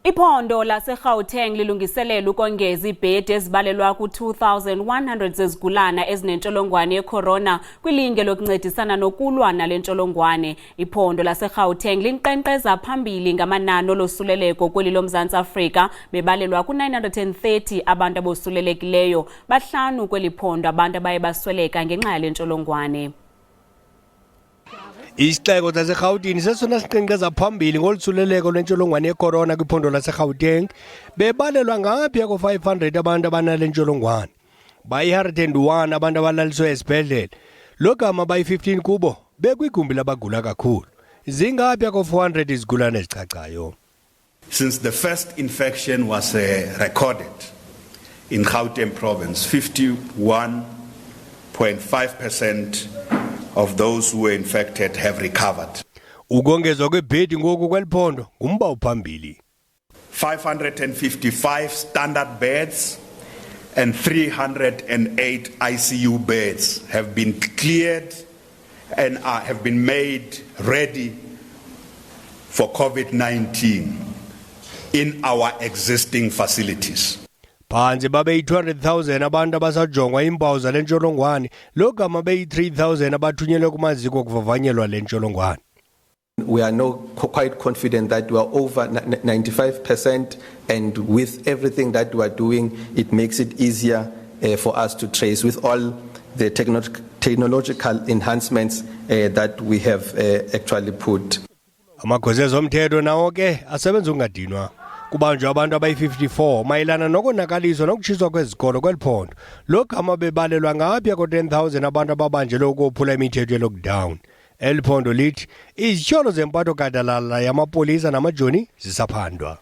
Iphondo laseGauteng lilungiselela ukongeza iibhedi ezibalelwa ku-2,100 zezigulana ezinentsholongwane yeCorona kwililinge lokuncedisana nokulwa nalentsholongwane. Iphondo laseGauteng linkqenkqeza phambili ngamanani olosuleleko kweli loMzantsi Afrika bebalelwa ku-930 abantu abosulelekileyo, Bahlanu kweliphondo abantu abaye basweleka ngenxa yalentsholongwane. Isixeko saseGauteng sesona sinkqenkqeza phambili ngolosuleleko lwentsholongwane yeCorona kwiphondo laseGauteng bebalelwa ngaphaya ko-500 abantu abanale ntsholongwane. Bayi-101 abantu abalaliswe esibhedlele. Lo gama bayi-15 kubo bekwigumbi labagula kakhulu. Zingaphaya ko-400 izigulana ezicacayo. Since the first infection was recorded in Gauteng province, 51.5% of those who were infected have recovered. Ukongezwa kwebhedi ngoku kweliphondo ngumba ophambili. 555 standard beds and 308 ICU beds have been cleared and have been made ready for COVID-19 in our existing facilities. Phansi babe 200,000 abantu abasajongwa impawu zalentsholongwane, lo gama be 3,000 abathunyelwe kumaziko okuvavanyelwa lentsholongwane. We are now quite confident that we are over 95%, and with everything that we are doing, it makes it easier for us to trace with all the technological enhancements that we have actually put. Amagosa ezomthetho nawo ke asebenza ungadinwa. Kubanjwa abantu abayi-54 mayelana nokonakaliswa nokutshiswa kwezikolo kweliphondo. Lo gama bebalelwa ngaphaya ko-10,000 abantu ababanjelwe ukuphula imithetho ye-lockdown. Eliphondo lithi izityholo zempatho gadalala yamapolisa namajoni zisaphandwa.